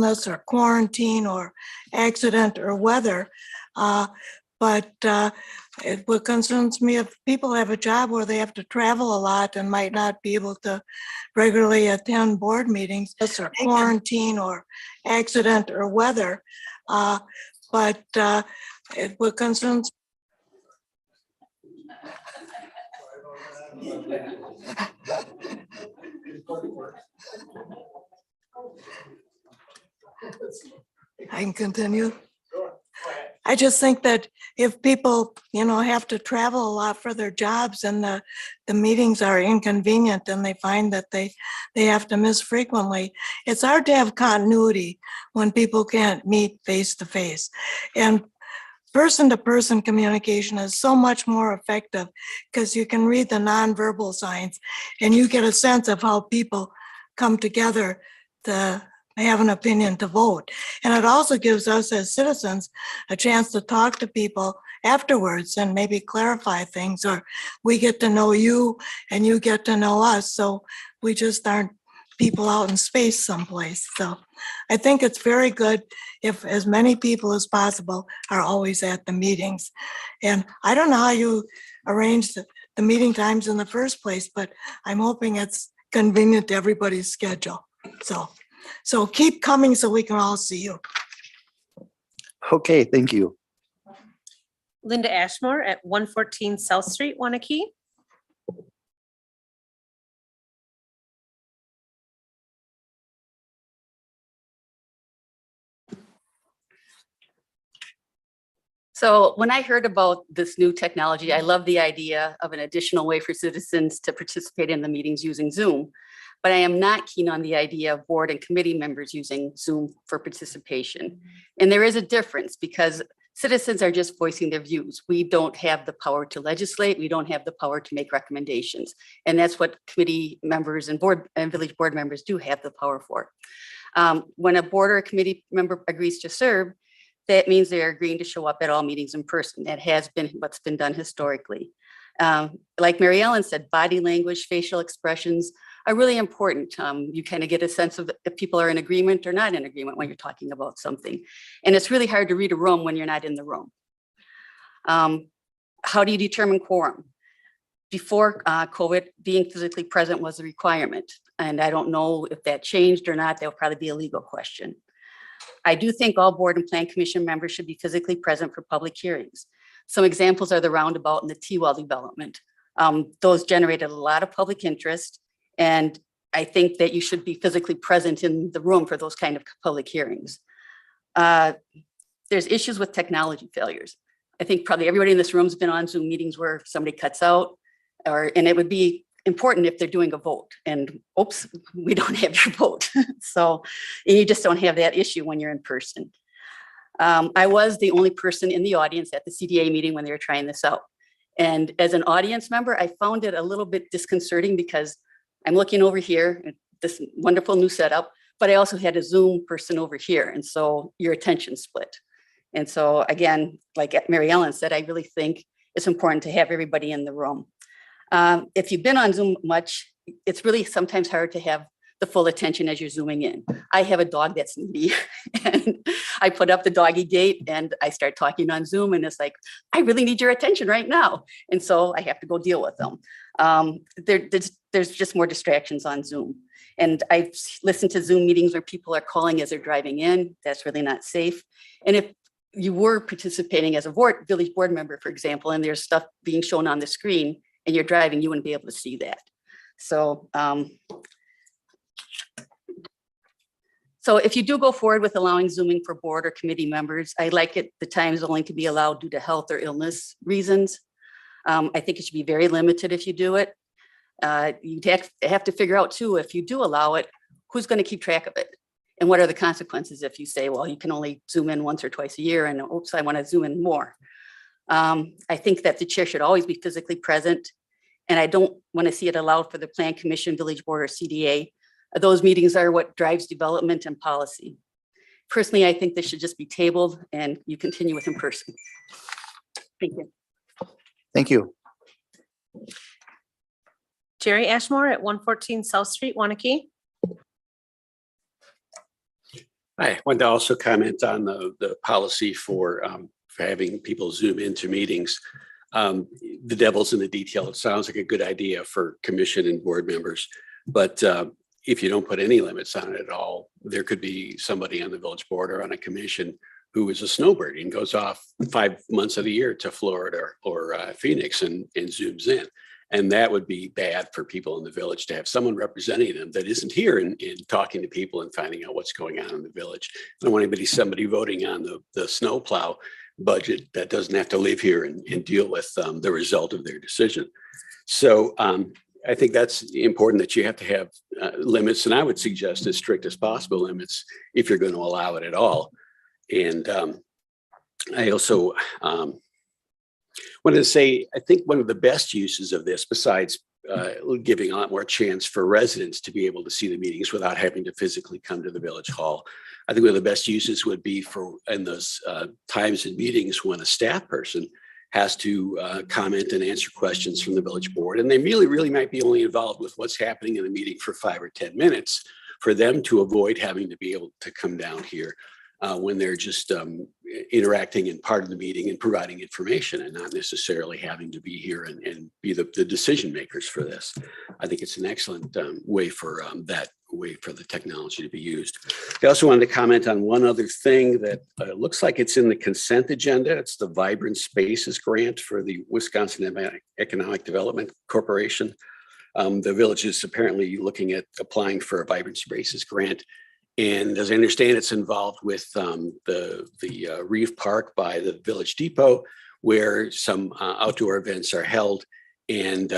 illness or quarantine or accident or weather. But what concerns me, if people have a job where they have to travel a lot and might not be able to regularly attend board meetings, or quarantine or accident or weather. What concerns I can continue. I just think that if people, have to travel a lot for their jobs and the meetings are inconvenient and they find that they have to miss frequently, it's hard to have continuity when people can't meet face to face. And person-to-person communication is so much more effective because you can read the nonverbal signs and you get a sense of how people come together to have an opinion to vote. And it also gives us as citizens a chance to talk to people afterwards and maybe clarify things, or we get to know you and you get to know us. So we just aren't people out in space someplace. So I think it's very good if as many people as possible are always at the meetings. And I don't know how you arrange the meeting times in the first place, but I'm hoping it's convenient to everybody's schedule. So keep coming so we can all see you. Okay, thank you. Linda Ashmore at 114 South Street, Waunakee. So when I heard about this new technology, I love the idea of an additional way for citizens to participate in the meetings using Zoom. But I am not keen on the idea of board and committee members using Zoom for participation. And there is a difference because citizens are just voicing their views. We don't have the power to legislate. We don't have the power to make recommendations. And that's what committee members and board and village board members do have the power for. When a board or a committee member agrees to serve, that means they are agreeing to show up at all meetings in person. That has been what's been done historically. Like Mary Ellen said, body language, facial expressions are really important. You kind of get a sense of if people are in agreement or not in agreement when you're talking about something. And it's really hard to read a room when you're not in the room. How do you determine quorum? Before COVID, being physically present was a requirement. And I don't know if that changed or not. That would probably be a legal question. I do think all board and plan commission members should be physically present for public hearings. Some examples are the roundabout and the T-well development. Those generated a lot of public interest. And I think that you should be physically present in the room for those kind of public hearings. There's issues with technology failures. I think probably everybody in this room has been on Zoom meetings where somebody cuts out, and it would be important if they're doing a vote and oops, we don't have your vote. So you just don't have that issue when you're in person. I was the only person in the audience at the CDA meeting when they were trying this out. And as an audience member, I found it a little bit disconcerting because I'm looking over here at this wonderful new setup, but I also had a Zoom person over here. And so your attention split. And so again, like Mary Ellen said, I really think it's important to have everybody in the room. If you've been on Zoom much, it's really sometimes hard to have the full attention as you're zooming in. I have a dog that's needy and I put up the doggy gate and I start talking on Zoom and it's like, I really need your attention right now. And so I have to go deal with them. There's just more distractions on Zoom. And I've listened to Zoom meetings where people are calling as they're driving in. That's really not safe. And if you were participating as a village board member, for example, and there's stuff being shown on the screen and you're driving, you wouldn't be able to see that. So, so if you do go forward with allowing Zooming for board or committee members, I like it, the times only to be allowed due to health or illness reasons. I think it should be very limited if you do it. You'd have to figure out too, if you do allow it, who's going to keep track of it? And what are the consequences if you say, well, you can only Zoom in once or twice a year and oops, I want to Zoom in more. I think that the chair should always be physically present. And I don't want to see it allowed for the Plan Commission, Village Board, or CDA. Those meetings are what drives development and policy. Personally, I think this should just be tabled and you continue with in person. Thank you. Thank you. Jerry Ashmore at 114 South Street, Waunakee. I wanted to also comment on the policy for having people Zoom into meetings. The devil's in the detail. It sounds like a good idea for commission and board members, but if you don't put any limits on it at all, there could be somebody on the village board or on a commission who is a snowbird and goes off 5 months of the year to Florida or Phoenix and zooms in. And that would be bad for people in the village to have someone representing them that isn't here and talking to people and finding out what's going on in the village. I don't want somebody voting on the snowplow budget that doesn't have to live here and deal with the result of their decision. So I think that's important, that you have to have limits, and I would suggest as strict as possible limits if you're going to allow it at all. And I also wanted to say, I think one of the best uses of this, besides giving a lot more chance for residents to be able to see the meetings without having to physically come to the village hall, I think one of the best uses would be for in those times in meetings when a staff person has to comment and answer questions from the village board. And they really might be only involved with what's happening in the meeting for 5 or 10 minutes, for them to avoid having to be able to come down here when they're just interacting in part of the meeting and providing information, and not necessarily having to be here and be the decision makers for this. I think it's an excellent way for the technology to be used. I also wanted to comment on one other thing that looks like it's in the consent agenda. It's the Vibrant Spaces grant for the Wisconsin Economic Development Corporation. The village is apparently looking at applying for a Vibrant Spaces grant. And as I understand, it's involved with the Reeve Park by the Village Depot, where some outdoor events are held. And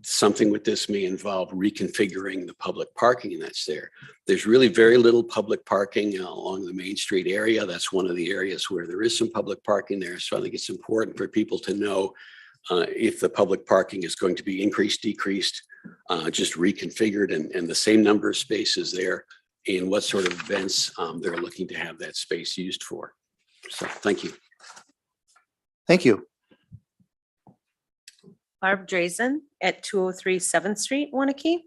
something with this may involve reconfiguring the public parking that's there. There's really very little public parking along the Main Street area. That's one of the areas where there is some public parking there. So I think it's important for people to know if the public parking is going to be increased, decreased, just reconfigured, and the same number of spaces there, and what sort of events they're looking to have that space used for. So thank you. Thank you. Barb Drazen at 203 7th Street, Waunakee.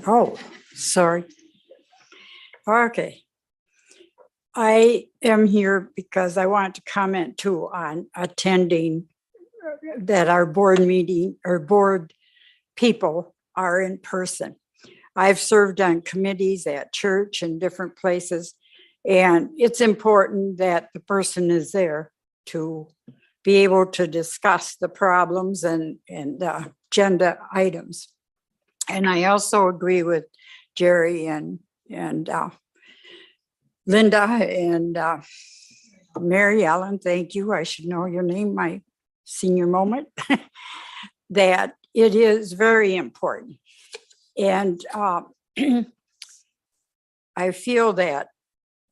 Oh, sorry. Okay. I am here because I want to comment too on attending that our board meeting or board people are in person. I've served on committees at church and different places, and it's important that the person is there to be able to discuss the problems and agenda items. And I also agree with Jerry and Linda and Mary Ellen, thank you. I should know your name, my senior moment, that it is very important. And I feel that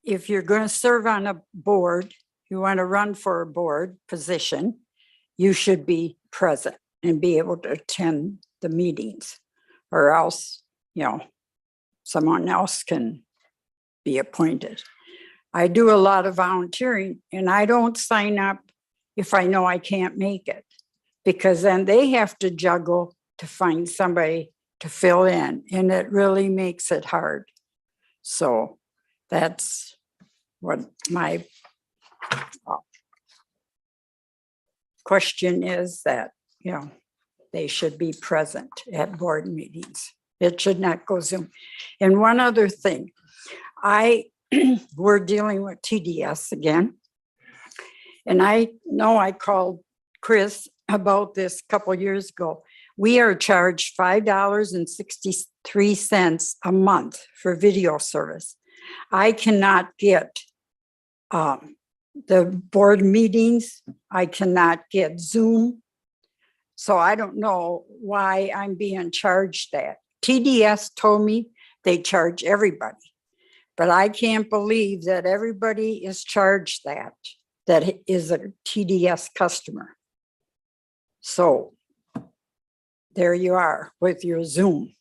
if you're going to serve on a board, you want to run for a board position, you should be present and be able to attend the meetings, or else, someone else can be appointed. I do a lot of volunteering, and I don't sign up if I know I can't make it, because then they have to juggle to find somebody to fill in, and it really makes it hard. So that's what my question is, that, they should be present at board meetings. It should not go Zoom. And one other thing, we're dealing with TDS again. And I know I called Chris about this a couple of years ago. We are charged $5.63 a month for video service. I cannot get the board meetings. I cannot get Zoom. So I don't know why I'm being charged that. TDS told me they charge everybody, but I can't believe that everybody is charged that is a TDS customer. So there you are with your Zoom.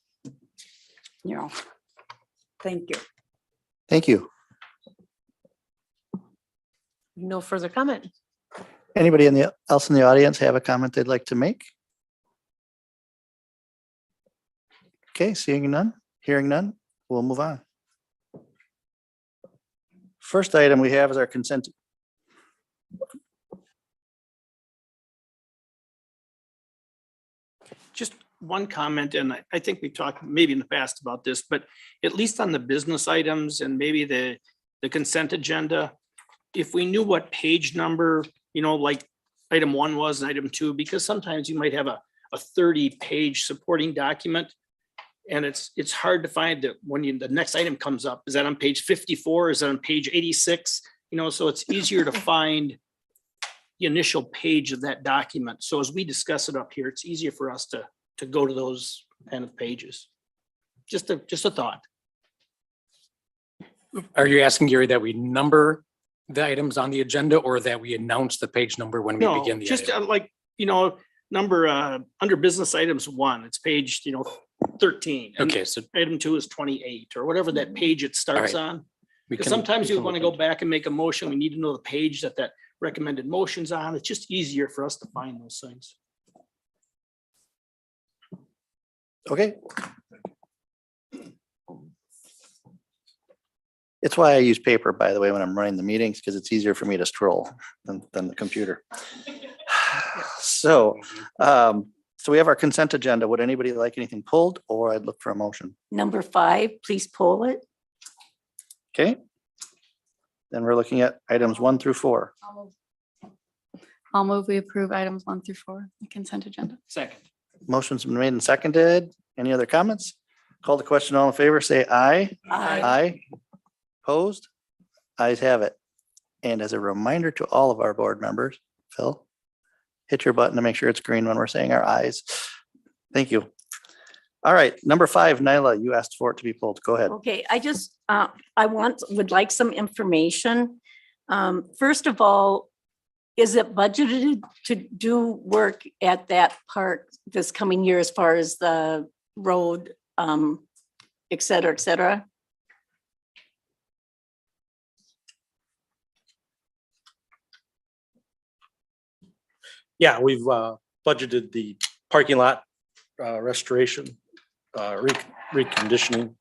Thank you. Thank you. No further comment. Anybody else in the audience have a comment they'd like to make? Okay, seeing none, hearing none, we'll move on. First item we have is our consent. Just one comment, and I think we talked maybe in the past about this, but at least on the business items and maybe the consent agenda, if we knew what page number, like item 1 was and item 2, because sometimes you might have a 30-page supporting document. And it's hard to find that when the next item comes up, is that on page 54? Is that on page 86? So it's easier to find the initial page of that document. So as we discuss it up here, it's easier for us to go to those kind of pages. Just a thought. Are you asking, Gary, that we number the items on the agenda or that we announce the page number when we No, begin the just item? number under business items 1, it's page 13. and Okay, so Item 2 is 28 or whatever that page it starts right. on. we Because can. sometimes we you can want to look go back and make a motion. We need to know the page that recommended motion's on. It's just easier for us to find those things. Okay. It's why I use paper, by the way, when I'm running the meetings, because it's easier for me to scroll than the computer. So we have our consent agenda. Would anybody like anything pulled, or I'd look for a motion? Number 5, please pull it. Okay. Then we're looking at items 1 through 4. I'll move we approve items 1 through 4, the consent agenda. Second. Motion's been made and seconded. Any other comments? Call the question. All in favor, say aye. Aye. Opposed? Ayes have it. And as a reminder to all of our board members, Phil, hit your button to make sure it's green when we're saying our ayes. Thank you. All right, number 5, Nyla, you asked for it to be pulled. Go ahead. Okay, I just, would like some information. First of all, is it budgeted to do work at that park this coming year as far as the road, et cetera, et cetera? Yeah, we've budgeted the parking lot restoration, reconditioning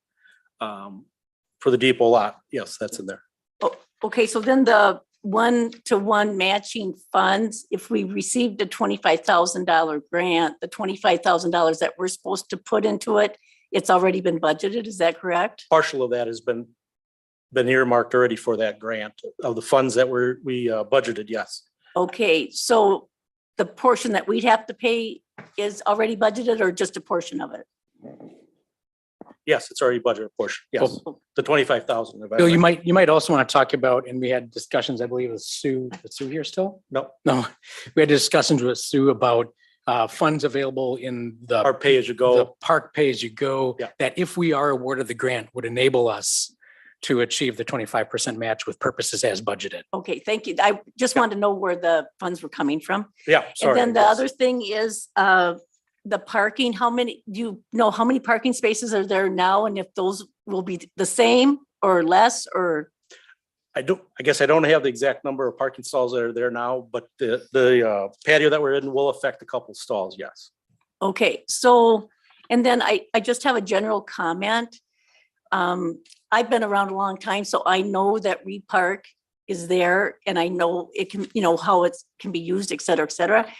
for the depot lot. Yes, that's in there. Oh, okay, so then the 1-to-1 matching funds, if we received a $25,000 grant, the $25,000 that we're supposed to put into it, it's already been budgeted, is that correct? Partial of that has been earmarked already for that grant of the funds that we budgeted, yes. Okay, so the portion that we'd have to pay is already budgeted or just a portion of it? Yes, it's already budgeted portion. Yes, the 25,000. Bill, you might also want to talk about, and we had discussions, I believe, with Sue. Is Sue here still? No, No, we had discussions with Sue about funds available in the our pay as you the go. park pay as you go. Yeah. That if we are awarded the grant, would enable us to achieve the 25% match with purposes as budgeted. Okay, thank you. I just wanted to know where the funds were coming from. Yeah, And sorry. then the yes. other thing is the parking, do you know how many parking spaces are there now? And if those will be the same or less or? I guess I don't have the exact number of parking stalls that are there now, but the patio that we're in will affect a couple stalls, yes. Okay, so, and then I just have a general comment. I've been around a long time, so I know that Repark is there and I know it can, how it can be used, et cetera, et cetera.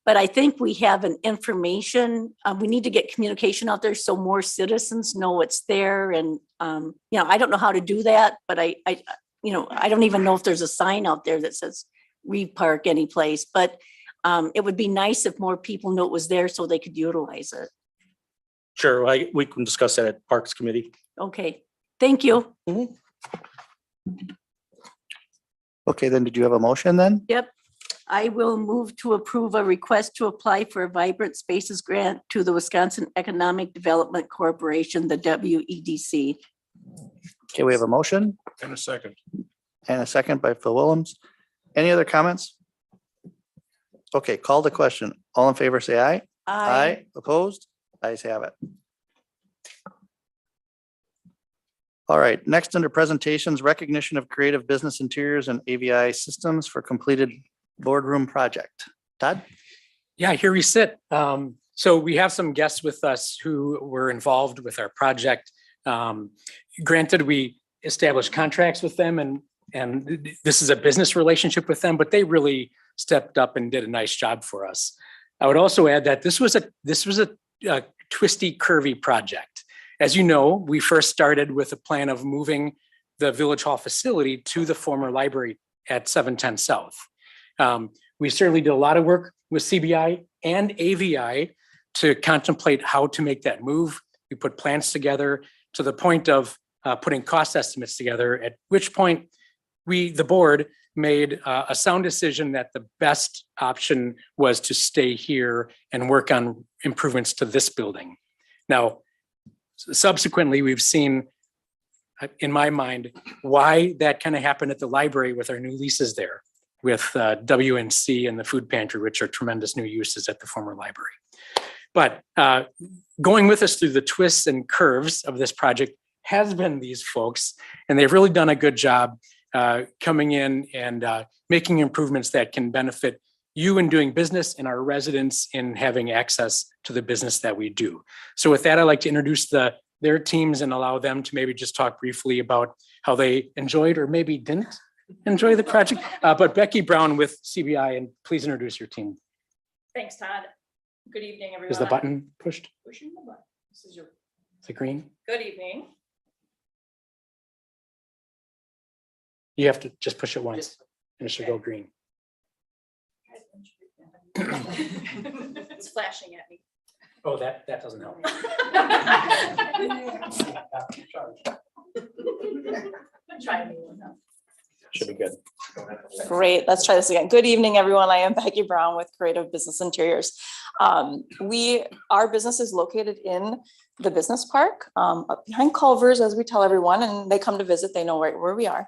But I think we have an information, we need to get communication out there so more citizens know it's there. And, I don't know how to do that, but I don't even know if there's a sign out there that says Repark any place, but it would be nice if more people knew it was there so they could utilize it. Sure, we can discuss that at Parks Committee. Okay, thank you. Okay, then did you have a motion then? Yep. I will move to approve a request to apply for a Vibrant Spaces Grant to the Wisconsin Economic Development Corporation, the WEDC. Okay, we have a motion In a second. and a second by Phil Willems. Any other comments? Okay, call the question. All in favor, say aye. Opposed? Ayes have it. All right, next under presentations, recognition of creative business interiors and AVI systems for completed boardroom project. Todd? Yeah, here we sit. So we have some guests with us who were involved with our project. Granted, we established contracts with them and this is a business relationship with them, but they really stepped up and did a nice job for us. I would also add that this was a twisty, curvy project. As you know, we first started with a plan of moving the Village Hall facility to the former library at 710 South. We certainly did a lot of work with CBI and AVI to contemplate how to make that move. We put plans together to the point of putting cost estimates together, at which point the board made a sound decision that the best option was to stay here and work on improvements to this building. Now, subsequently, we've seen, in my mind, why that kind of happened at the library with our new leases there with WNC and the food pantry, which are tremendous new uses at the former library. But going with us through the twists and curves of this project has been these folks, and they've really done a good job coming in and making improvements that can benefit you in doing business and our residents in having access to the business that we do. So with that, I'd like to introduce their teams and allow them to maybe just talk briefly about how they enjoyed or maybe didn't enjoy the project. But Becky Brown with CBI, and please introduce your team. Thanks, Todd. Good evening, everyone. Is the button pushed? Pushing the button. This is your Is it green? good evening. You have to just push it once and it should go green. It's flashing at me. Oh, that doesn't help. Try me one now. Should be good. Great, let's try this again. Good evening, everyone. I am Becky Brown with Creative Business Interiors. Our business is located in the business park, up behind Culver's, as we tell everyone, and they come to visit, they know right where we are.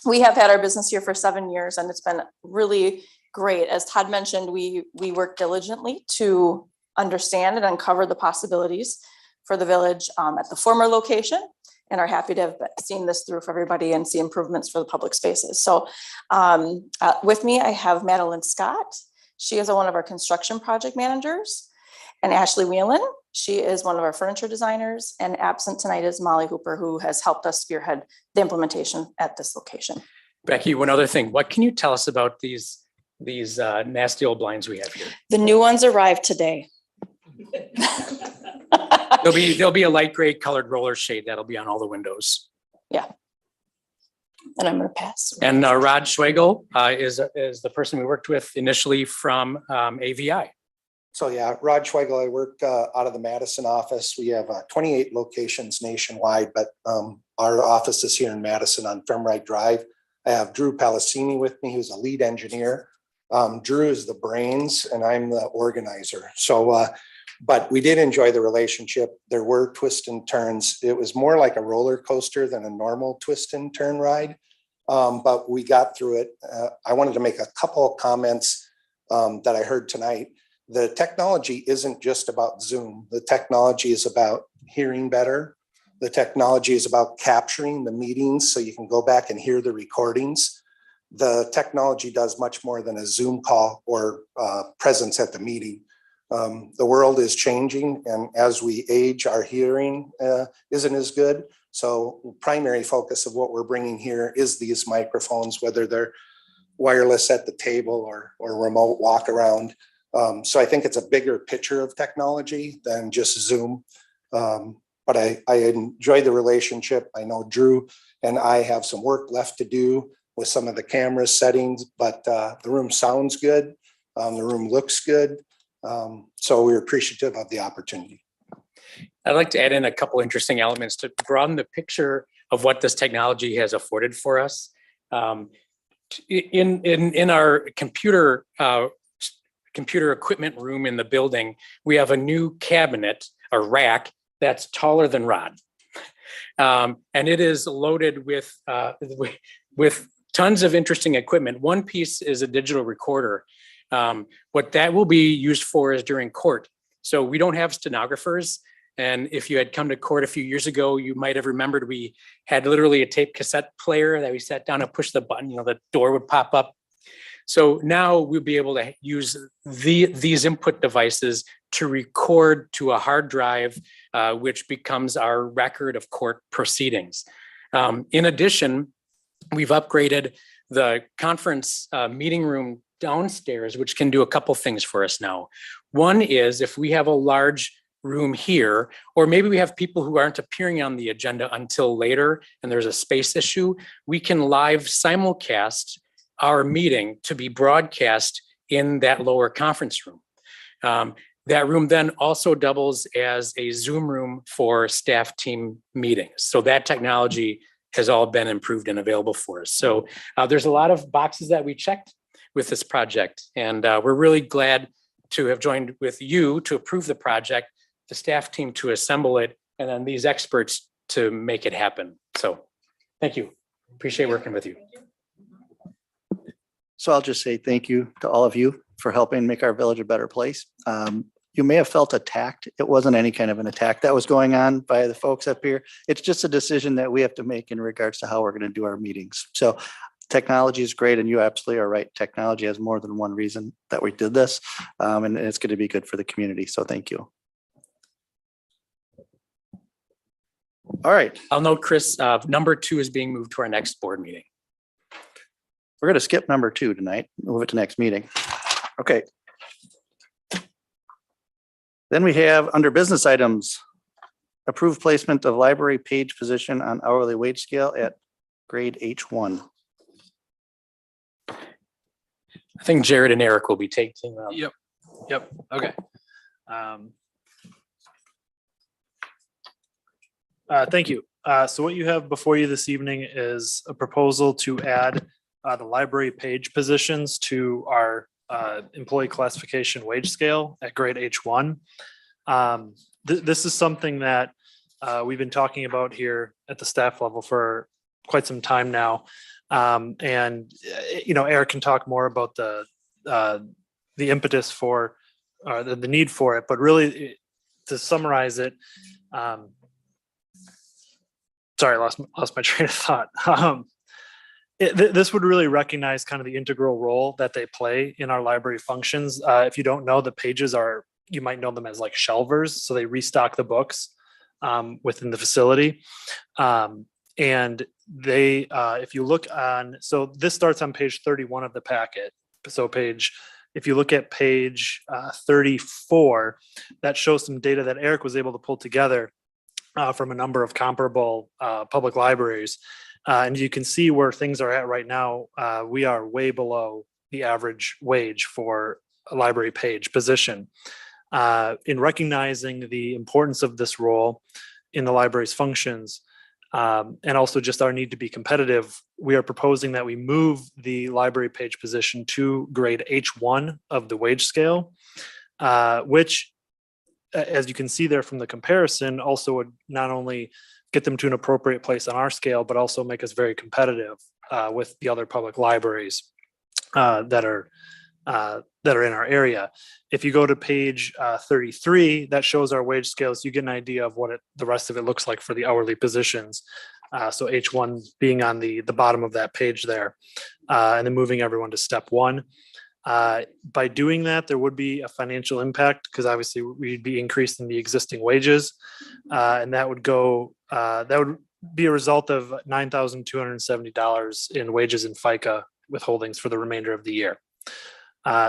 We have had our business here for 7 years, and it's been really great. As Todd mentioned, we work diligently to understand and uncover the possibilities for the village at the former location, and are happy to have seen this through for everybody and see improvements for the public spaces. So with me, I have Madeline Scott. She is one of our construction project managers, and Ashley Whelan. She is one of our furniture designers, and absent tonight is Molly Hooper, who has helped us spearhead the implementation at this location. Becky, one other thing. What can you tell us about these nasty old blinds we have here? The new ones arrived today. There'll be a light gray colored roller shade that'll be on all the windows. Yeah. And I'm going to pass. And Rod Schwegel is the person we worked with initially from AVI. So yeah, Rod Schweigel, I work out of the Madison office. We have 28 locations nationwide, but our office is here in Madison on Femright Drive. I have Drew Palacini with me, who's a lead engineer. Drew is the brains and I'm the organizer. So, but we did enjoy the relationship. There were twists and turns. It was more like a roller coaster than a normal twist and turn ride, but we got through it. I wanted to make a couple of comments that I heard tonight. The technology isn't just about Zoom. The technology is about hearing better. The technology is about capturing the meetings so you can go back and hear the recordings. The technology does much more than a Zoom call or presence at the meeting. The world is changing, and as we age, our hearing isn't as good. So primary focus of what we're bringing here is these microphones, whether they're wireless at the table or remote walk around. So I think it's a bigger picture of technology than just Zoom. But I enjoy the relationship. I know Drew and I have some work left to do with some of the camera settings, but the room sounds good. The room looks good. So we're appreciative of the opportunity. I'd like to add in a couple interesting elements to broaden the picture of what this technology has afforded for us. In our computer equipment room in the building, we have a new cabinet, a rack that's taller than Rod. And it is loaded with tons of interesting equipment. One piece is a digital recorder. What that will be used for is during court. So we don't have stenographers. And if you had come to court a few years ago, you might have remembered we had literally a tape cassette player that we sat down and pushed the button, the door would pop up. So now we'll be able to use these input devices to record to a hard drive, which becomes our record of court proceedings. In addition, we've upgraded the conference meeting room downstairs, which can do a couple things for us now. One is if we have a large room here, or maybe we have people who aren't appearing on the agenda until later and there's a space issue, we can live simulcast our meeting to be broadcast in that lower conference room. That room then also doubles as a Zoom room for staff team meetings. So that technology has all been improved and available for us. So there's a lot of boxes that we checked with this project. And we're really glad to have joined with you to approve the project, the staff team to assemble it, and then these experts to make it happen. So thank you. Appreciate working with you. So I'll just say thank you to all of you for helping make our village a better place. You may have felt attacked. It wasn't any kind of an attack that was going on by the folks up here. It's just a decision that we have to make in regards to how we're going to do our meetings. So technology is great, and you absolutely are right. Technology has more than one reason that we did this, and it's going to be good for the community. So thank you. All right. I'll note, Chris, number 2 is being moved to our next board meeting. We're going to skip number 2 tonight, move it to next meeting. Okay. Then we have under business items, approved placement of library page position on hourly wage scale at grade H1. I think Jared and Eric will be taking. Yep. Okay. Thank you. So what you have before you this evening is a proposal to add the library page positions to our employee classification wage scale at grade H1. This is something that we've been talking about here at the staff level for quite some time now. And Eric can talk more about the impetus for the need for it, but really to summarize it, sorry, I lost my train of thought. This would really recognize kind of the integral role that they play in our library functions. If you don't know, the pages are, you might know them as like shelvers. So they restock the books within the facility. And they, if you look on, so this starts on page 31 of the packet. So if you look at page 34, that shows some data that Eric was able to pull together from a number of comparable public libraries. And you can see where things are at right now. We are way below the average wage for a library page position. In recognizing the importance of this role in the library's functions, and also just our need to be competitive, we are proposing that we move the library page position to grade H1 of the wage scale, which, as you can see there from the comparison, also would not only get them to an appropriate place on our scale, but also make us very competitive with the other public libraries that are in our area. If you go to page 33, that shows our wage scales. You get an idea of what the rest of it looks like for the hourly positions. So H1 being on the bottom of that page there, and then moving everyone to step 1. By doing that, there would be a financial impact because obviously we'd be increasing the existing wages, and that would be a result of $9,270 in wages and FICA withholdings for the remainder of the year.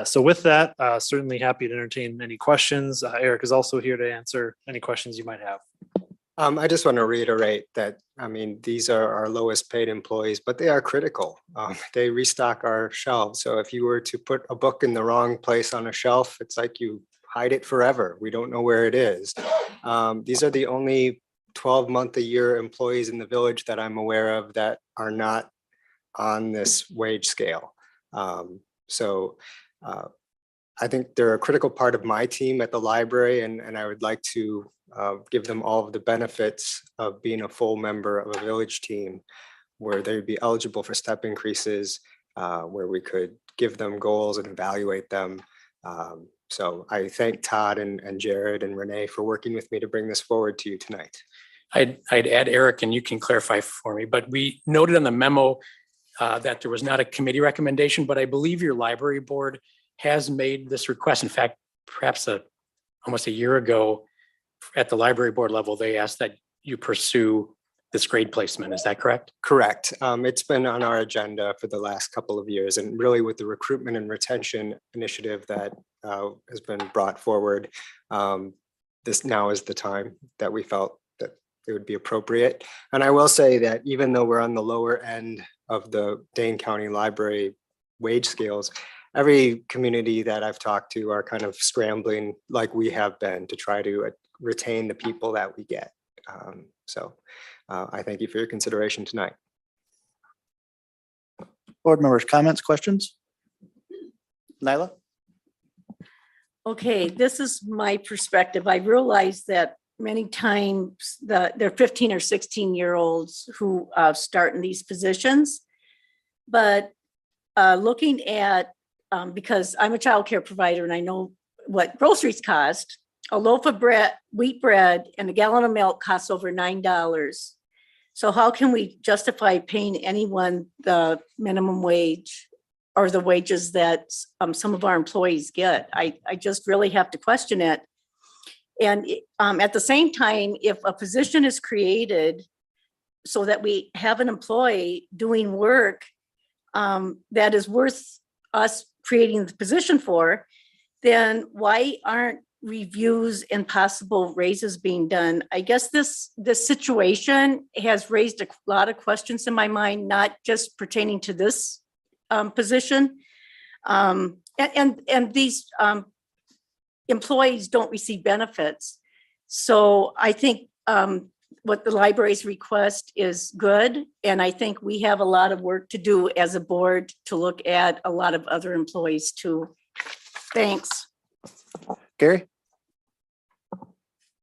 So with that, certainly happy to entertain any questions. Eric is also here to answer any questions you might have. I just want to reiterate that, these are our lowest paid employees, but they are critical. They restock our shelves. So if you were to put a book in the wrong place on a shelf, it's like you hide it forever. We don't know where it is. These are the only 12-month-a-year employees in the village that I'm aware of that are not on this wage scale. So I think they're a critical part of my team at the library, and I would like to give them all of the benefits of being a full member of a village team, where they'd be eligible for step increases, where we could give them goals and evaluate them So I thank Todd and Jared and Renee for working with me to bring this forward to you tonight. I'd add Eric, and you can clarify for me, but we noted on the memo that there was not a committee recommendation, but I believe your library board has made this request. In fact, perhaps almost a year ago at the library board level, they asked that you pursue this grade placement. Is that correct? Correct. It's been on our agenda for the last couple of years, and really with the recruitment and retention initiative that has been brought forward, this now is the time that we felt that it would be appropriate. And I will say that even though we're on the lower end of the Dane County Library wage scales, every community that I've talked to are kind of scrambling like we have been to try to retain the people that we get. So I thank you for your consideration tonight. Board members, comments, questions? Nyla? Okay, this is my perspective. I realize that many times they're 15 or 16-year-olds who start in these positions. But looking at, because I'm a childcare provider and I know what groceries cost, a loaf of bread, wheat bread, and a gallon of milk costs over $9. So how can we justify paying anyone the minimum wage or the wages that some of our employees get? I just really have to question it. And at the same time, if a position is created so that we have an employee doing work that is worth us creating the position for, then why aren't reviews and possible raises being done? I guess this situation has raised a lot of questions in my mind, not just pertaining to this position. And these employees don't receive benefits. So I think what the library's request is good. And I think we have a lot of work to do as a board to look at a lot of other employees too. Thanks. Gary?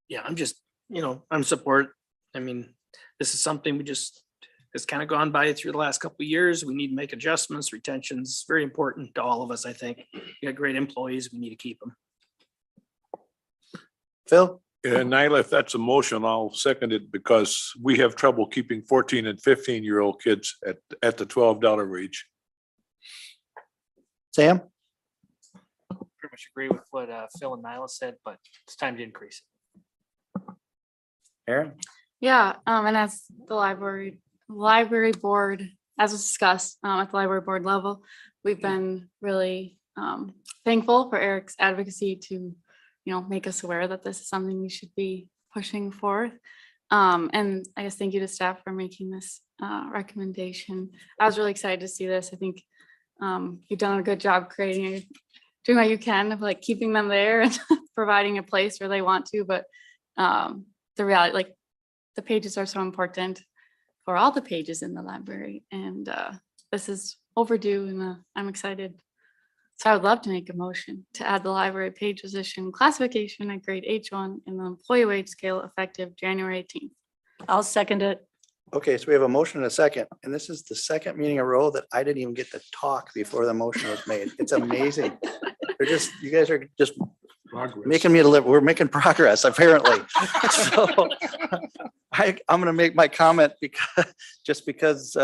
Yeah, I'm just, I'm support. I mean, this is something it's kind of gone by through the last couple of years. We need to make adjustments. Retention's very important to all of us, I think. We got great employees. We need to keep them. Phil? And Nyla, if that's a motion, I'll second it because we have trouble keeping 14 and 15-year-old kids at the $12 wage. Sam? Pretty much agree with what Phil and Nyla said, but it's time to increase it. Aaron? Yeah, and as the library board, as was discussed at the library board level, we've been really thankful for Eric's advocacy to, make us aware that this is something we should be pushing forth. And I guess thank you to staff for making this recommendation. I was really excited to see this. I think you've done a good job doing what you can of like keeping them there and providing a place where they want to. But the reality, like the pages are so important for all the pages in the library. And this is overdue and I'm excited. So I would love to make a motion to add the library page position classification at grade H1 in the employee wage scale effective January 18th. I'll second it. Okay, so we have a motion and a second, and this is the second meeting in a row that I didn't even get to talk before the motion was made. It's amazing. You guys are just making me live. We're making progress, apparently. So I'm going to make my comment because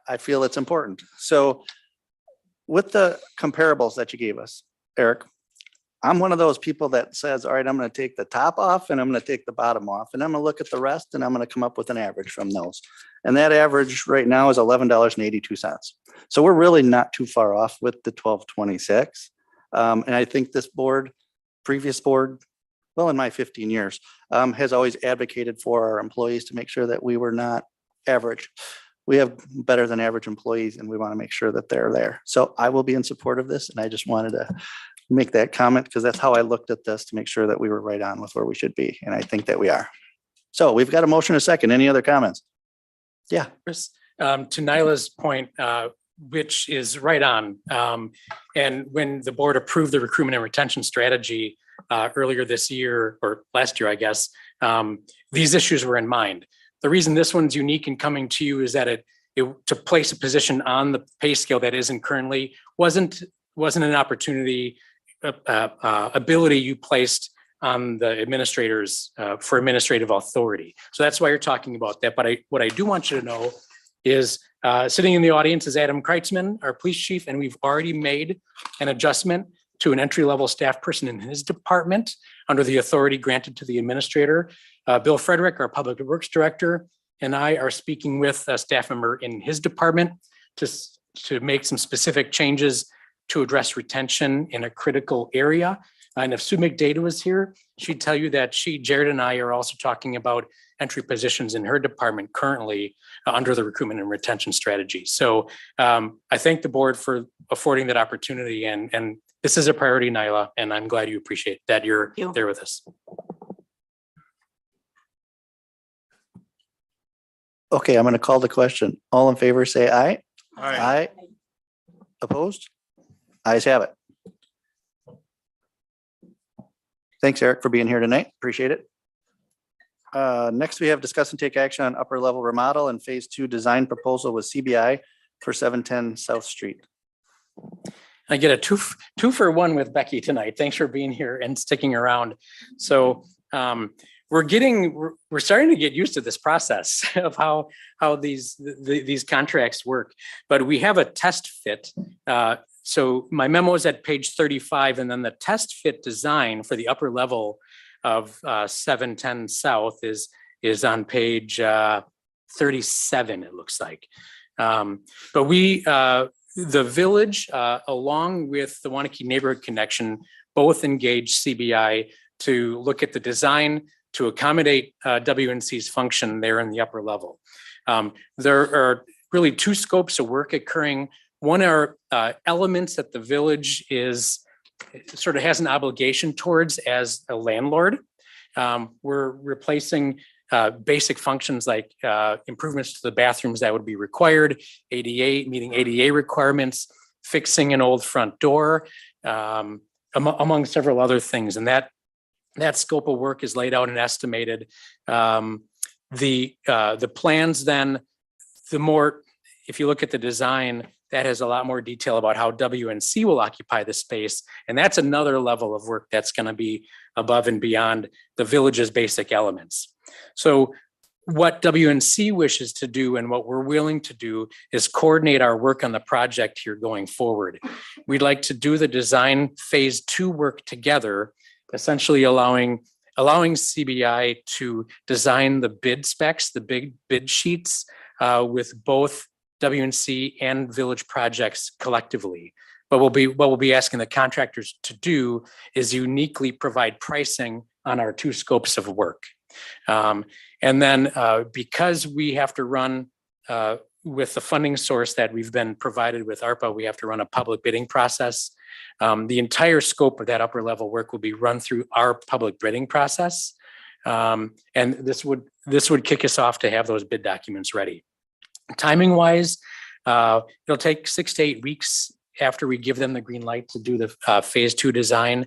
I feel it's important. So with the comparables that you gave us, Eric, I'm one of those people that says, all right, I'm going to take the top off and I'm going to take the bottom off and I'm going to look at the rest and I'm going to come up with an average from those. And that average right now is $11.82. So we're really not too far off with the 1226. And I think this board, previous board, well, in my 15 years, has always advocated for our employees to make sure that we were not average. We have better than average employees and we want to make sure that they're there. So I will be in support of this. And I just wanted to make that comment because that's how I looked at this to make sure that we were right on with where we should be. And I think that we are. So we've got a motion and a second. Any other comments? Yeah. Chris, to Nyla's point, which is right on. And when the board approved the recruitment and retention strategy earlier this year or last year, I guess, these issues were in mind. The reason this one's unique in coming to you is that to place a position on the pay scale that isn't currently wasn't an opportunity ability you placed on the administrators for administrative authority. So that's why you're talking about that. But what I do want you to know is sitting in the audience is Adam Kreitzman, our police chief, and we've already made an adjustment to an entry-level staff person in his department under the authority granted to the administrator. Bill Frederick, our public works director, and I are speaking with a staff member in his department to make some specific changes to address retention in a critical area. And if Sue McData was here, she'd tell you that Jared and I are also talking about entry positions in her department currently under the recruitment and retention strategy. So I thank the board for affording that opportunity, and this is a priority, Nyla, and I'm glad you appreciate that you're there with us. Okay, I'm going to call the question. All in favor, say aye. Aye. Opposed? Ayes have it. Thanks, Eric, for being here tonight. Appreciate it. Next, we have discuss and take action on upper level remodel and phase 2 design proposal with CBI for 710 South Street. I get a two for one with Becky tonight. Thanks for being here and sticking around. So we're starting to get used to this process of how these contracts work, but we have a test fit. So my memo is at page 35, and then the test fit design for the upper level of 710 South is on page 37, it looks like. But the village, along with the Waunakee Neighborhood Connection, both engaged CBI to look at the design to accommodate WNC's function there in the upper level. There are really two scopes of work occurring. One are elements that the village sort of has an obligation towards as a landlord. We're replacing basic functions like improvements to the bathrooms that would be required, meeting ADA requirements, fixing an old front door, among several other things. And that scope of work is laid out and estimated. The plans then, if you look at the design, that has a lot more detail about how WNC will occupy the space. And that's another level of work that's going to be above and beyond the village's basic elements. So what WNC wishes to do and what we're willing to do is coordinate our work on the project here going forward. We'd like to do the design phase 2 work together, essentially allowing CBI to design the bid specs, the big bid sheets with both WNC and village projects collectively. But what we'll be asking the contractors to do is uniquely provide pricing on our two scopes of work. And then because we have to run with the funding source that we've been provided with ARPA, we have to run a public bidding process. The entire scope of that upper level work will be run through our public bidding process. And this would kick us off to have those bid documents ready. Timing wise, it'll take 6 to 8 weeks after we give them the green light to do the phase 2 design.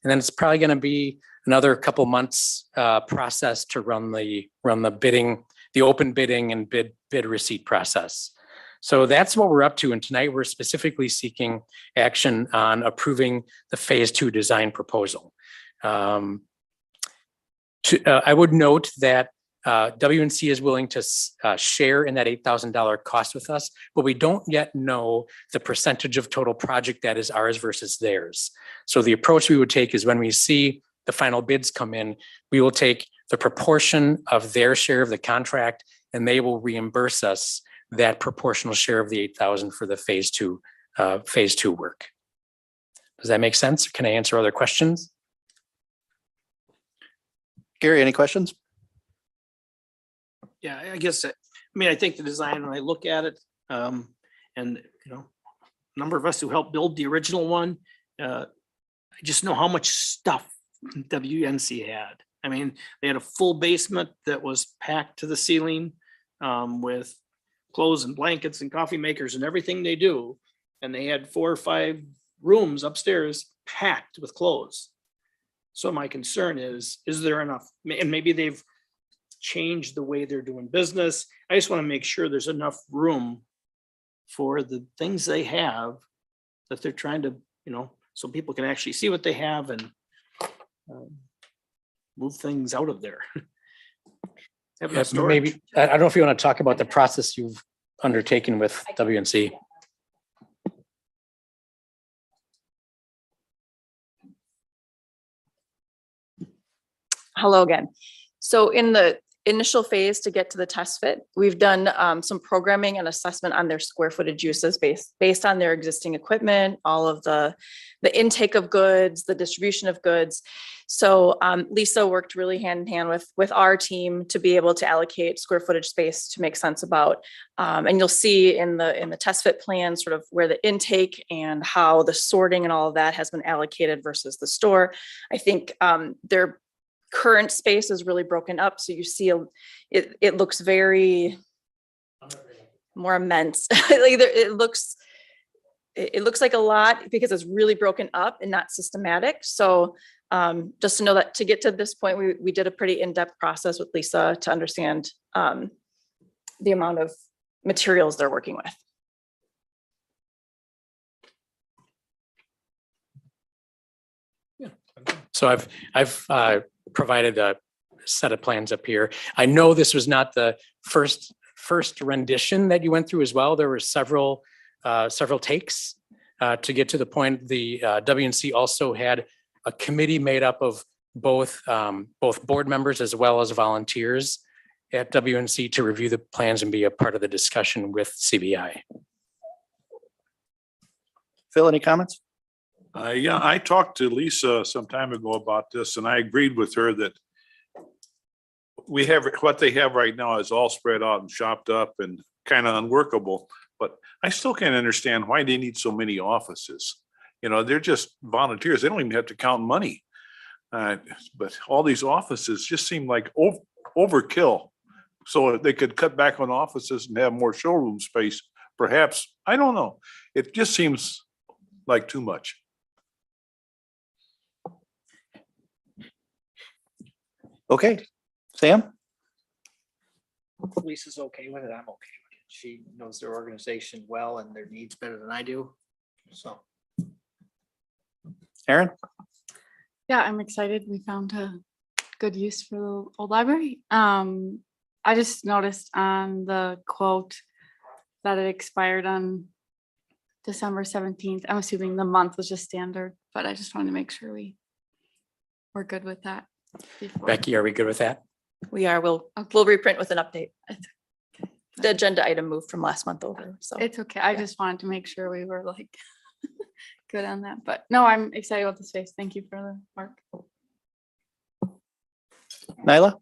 And then it's probably going to be another couple months process to run the bidding, the open bidding and bid receipt process. So that's what we're up to. And tonight we're specifically seeking action on approving the phase 2 design proposal. I would note that WNC is willing to share in that $8,000 cost with us, but we don't yet know the percentage of total project that is ours versus theirs. So the approach we would take is when we see the final bids come in, we will take the proportion of their share of the contract and they will reimburse us that proportional share of the $8,000 for the phase 2 work. Does that make sense? Can I answer other questions? Gary, any questions? Yeah, I guess, I think the design, when I look at it, and, a number of us who helped build the original one, I just know how much stuff WNC had. I mean, they had a full basement that was packed to the ceiling with clothes and blankets and coffee makers and everything they do. And they had 4 or 5 rooms upstairs packed with clothes. So my concern is there enough, and maybe they've changed the way they're doing business. I just want to make sure there's enough room for the things they have that they're trying to, so people can actually see what they have and move things out of there. Have no Yeah, storage. maybe, I don't know if you want to talk about the process you've undertaken with WNC. Hello again. So in the initial phase to get to the test fit, we've done some programming and assessment on their square footage uses based on their existing equipment, all of the intake of goods, the distribution of goods. So Lisa worked really hand in hand with our team to be able to allocate square footage space to make sense about. And you'll see in the test fit plan sort of where the intake and how the sorting and all of that has been allocated versus the store. I think their current space is really broken up. So you see it looks very more immense. Like it looks like a lot because it's really broken up and not systematic. So just to know that to get to this point, we did a pretty in-depth process with Lisa to understand the amount of materials they're working with. So I've provided a set of plans up here. I know this was not the first rendition that you went through as well. There were several takes to get to the point. The WNC also had a committee made up of both board members as well as volunteers at WNC to review the plans and be a part of the discussion with CBI. Phil, any comments? Yeah, I talked to Lisa some time ago about this and I agreed with her that we have, what they have right now is all spread out and chopped up and kind of unworkable, but I still can't understand why they need so many offices. You know, they're just volunteers. They don't even have to count money. But all these offices just seem like overkill. So they could cut back on offices and have more showroom space, perhaps. I don't know. It just seems like too much. Okay, Sam? Lisa's okay with it. I'm okay with it. She knows their organization well and their needs better than I do. So. Aaron? Yeah, I'm excited. We found a good use for the old library. I just noticed on the quote that it expired on December 17th. I'm assuming the month was just standard, but I just wanted to make sure we're good with that. before. Becky, are we good with that? We are, we'll reprint with an update. The agenda item moved from last month over, so. It's okay. I just wanted to make sure we were like good on that, but no, I'm excited about the space. Thank you for the work. Nyla?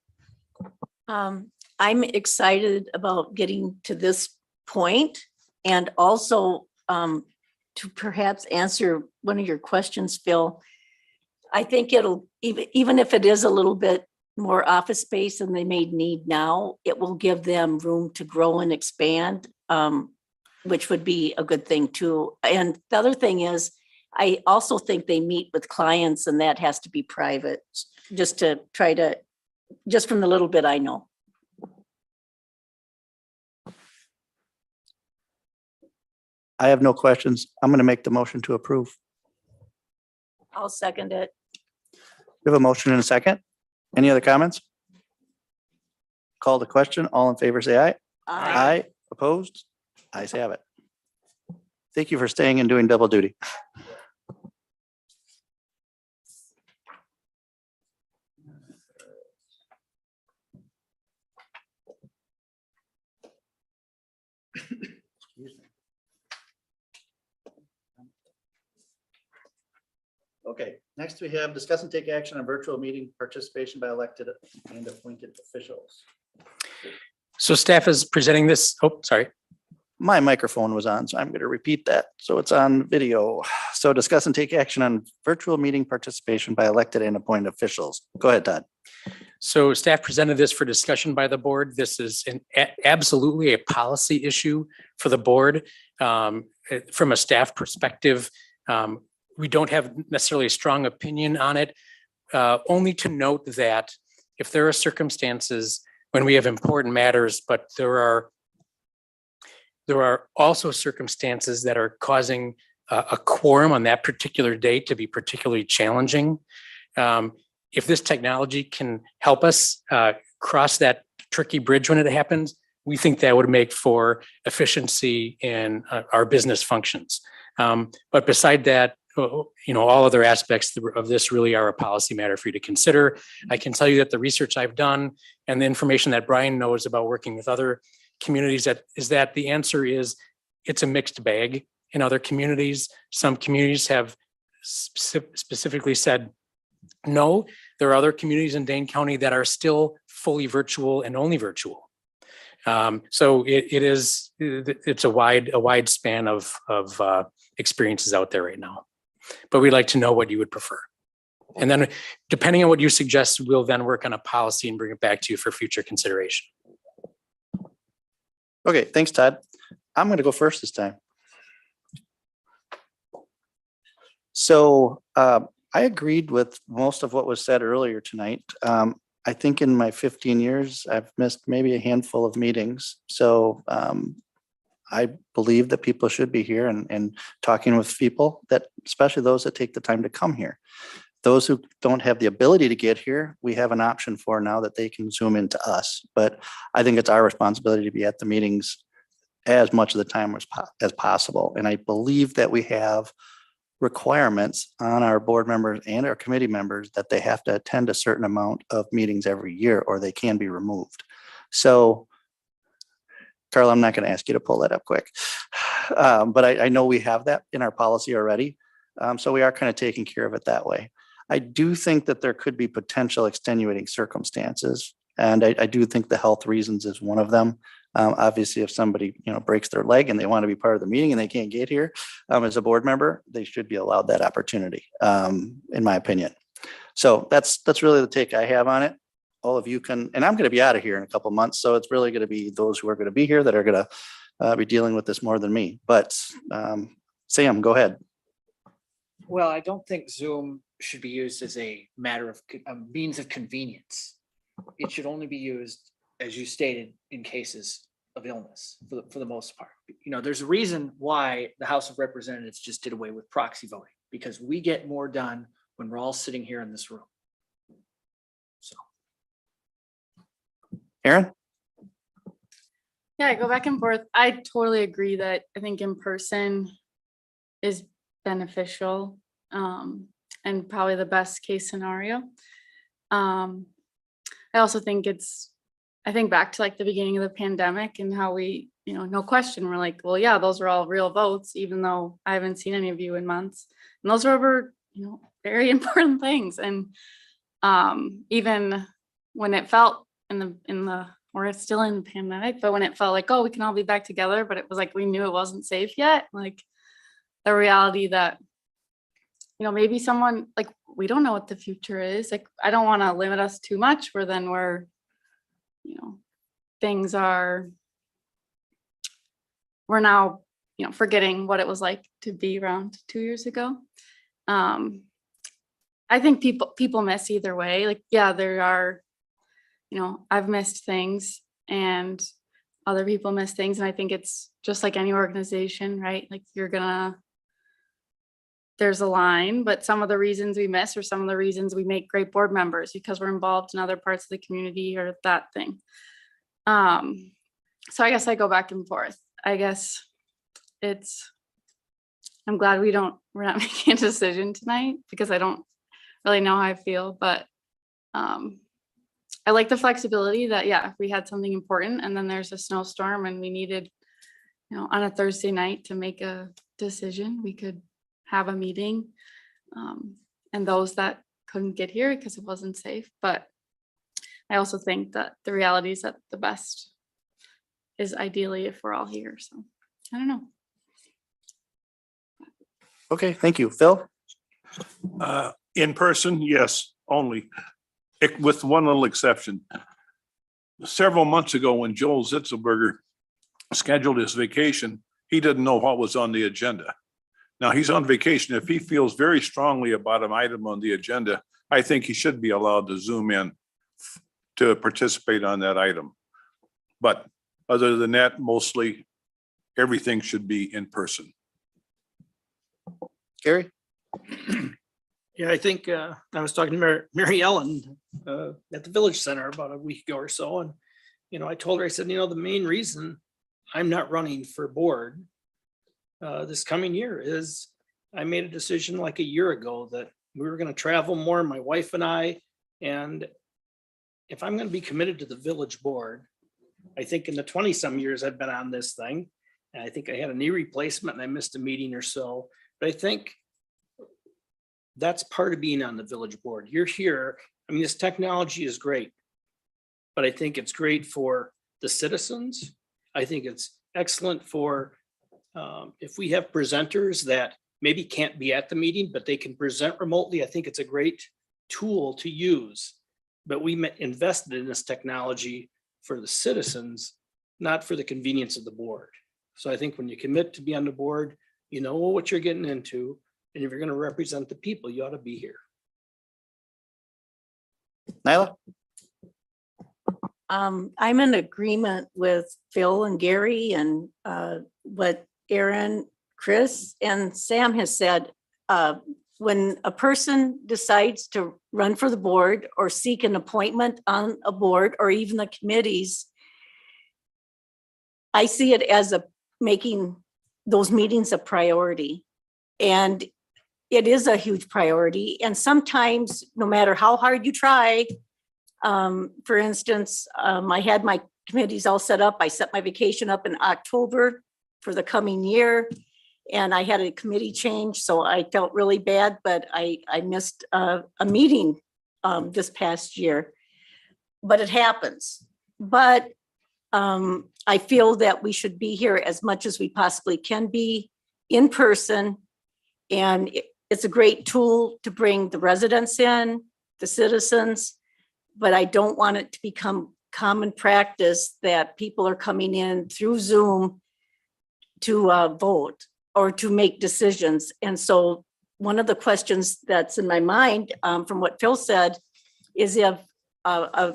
I'm excited about getting to this point and also to perhaps answer one of your questions, Phil. I think it'll, even if it is a little bit more office space than they may need now, it will give them room to grow and expand, which would be a good thing too. And the other thing is, I also think they meet with clients and that has to be private, just to try to, just from the little bit I know. I have no questions. I'm going to make the motion to approve. I'll second it. We have a motion and a second. Any other comments? Call the question. All in favor, say aye. Aye. Opposed? Ayes have it. Thank you for staying and doing double duty. Okay, next we have discuss and take action on virtual meeting participation by elected and appointed officials. So staff is presenting this, oh, sorry. My microphone was on, so I'm going to repeat that. So it's on video. So discuss and take action on virtual meeting participation by elected and appointed officials. Go ahead, Todd. So staff presented this for discussion by the board. This is absolutely a policy issue for the board. From a staff perspective, we don't have necessarily a strong opinion on it, only to note that if there are circumstances when we have important matters, but there are also circumstances that are causing a quorum on that particular date to be particularly challenging. If this technology can help us cross that tricky bridge when it happens, we think that would make for efficiency in our business functions. But beside that, all other aspects of this really are a policy matter for you to consider. I can tell you that the research I've done and the information that Brian knows about working with other communities is that the answer is it's a mixed bag in other communities. Some communities have specifically said no. There are other communities in Dane County that are still fully virtual and only virtual. So it's a wide span of experiences out there right now. But we'd like to know what you would prefer. And then depending on what you suggest, we'll then work on a policy and bring it back to you for future consideration. Okay, thanks, Todd. I'm going to go first this time. So I agreed with most of what was said earlier tonight. I think in my 15 years, I've missed maybe a handful of meetings. So I believe that people should be here and talking with people, that especially those that take the time to come here. Those who don't have the ability to get here, we have an option for now that they can Zoom into us. But I think it's our responsibility to be at the meetings as much of the time as possible. And I believe that we have requirements on our board members and our committee members that they have to attend a certain amount of meetings every year or they can be removed. So Carl, I'm not going to ask you to pull that up quick, but I know we have that in our policy already. So we are kind of taking care of it that way. I do think that there could be potential extenuating circumstances. And I do think the health reasons is one of them. Obviously, if somebody breaks their leg and they want to be part of the meeting and they can't get here as a board member, they should be allowed that opportunity, in my opinion. So that's really the take I have on it. All of you can, and I'm going to be out of here in a couple of months, so it's really going to be those who are going to be here that are going to be dealing with this more than me. But Sam, go ahead. Well, I don't think Zoom should be used as a matter of a means of convenience. It should only be used, as you stated, in cases of illness for the most part. There's a reason why the House of Representatives just did away with proxy voting, because we get more done when we're all sitting here in this room. So. Aaron? Yeah, I go back and forth. I totally agree that I think in person is beneficial, and probably the best case scenario. I also think I think back to like the beginning of the pandemic and how we, no question, we're like, well, yeah, those are all real votes, even though I haven't seen any of you in months. And those were, very important things. And even when it felt or it's still in the pandemic, but when it felt like, oh, we can all be back together, but it was like, we knew it wasn't safe yet. Like the reality that, maybe someone, like, we don't know what the future is. Like, I don't want to limit us too much where then we're, things are, we're now, forgetting what it was like to be around 2 years ago. I think people miss either way. Like, yeah, there are, I've missed things and other people miss things. And I think it's just like any organization, right? Like there's a line, but some of the reasons we miss are some of the reasons we make great board members, because we're involved in other parts of the community or that thing. So I guess I go back and forth. I guess I'm glad we're not making a decision tonight, because I don't really know how I feel, but I like the flexibility that, yeah, if we had something important and then there's a snowstorm and we needed, on a Thursday night to make a decision, we could have a meeting. And those that couldn't get here because it wasn't safe. But I also think that the reality is that the best is ideally if we're all here. So I don't know. Okay, thank you. Phil? In person, yes, only, with one little exception. Several months ago, when Joel Zitzelberger scheduled his vacation, he didn't know what was on the agenda. Now he's on vacation. If he feels very strongly about an item on the agenda, I think he should be allowed to Zoom in to participate on that item. But other than that, mostly everything should be in person. Gary? Yeah, I think I was talking to Mary Ellen at the Village Center about a week ago or so, and I told her, I said, the main reason I'm not running for board this coming year is I made a decision like a year ago that we were going to travel more, my wife and I, and if I'm going to be committed to the village board, I think in the 20-some years I've been on this thing, and I think I had a knee replacement and I missed a meeting or so, but I think that's part of being on the village board. You're here. I mean, this technology is great, but I think it's great for the citizens. I think it's excellent for if we have presenters that maybe can't be at the meeting, but they can present remotely. I think it's a great tool to use, but we invested in this technology for the citizens, not for the convenience of the board. So I think when you commit to be on the board, you know what you're getting into. And if you're going to represent the people, you ought to be here. Nyla? I'm in agreement with Phil and Gary and what Aaron, Chris, and Sam has said. When a person decides to run for the board or seek an appointment on a board or even the committees, I see it as making those meetings a priority. And it is a huge priority. And sometimes, no matter how hard you try, for instance, I had my committees all set up. I set my vacation up in October for the coming year. And I had a committee change, so I felt really bad, but I missed a meeting this past year. But it happens. But I feel that we should be here as much as we possibly can be in person. And it's a great tool to bring the residents in, the citizens, but I don't want it to become common practice that people are coming in through Zoom to vote or to make decisions. And so one of the questions that's in my mind from what Phil said is if a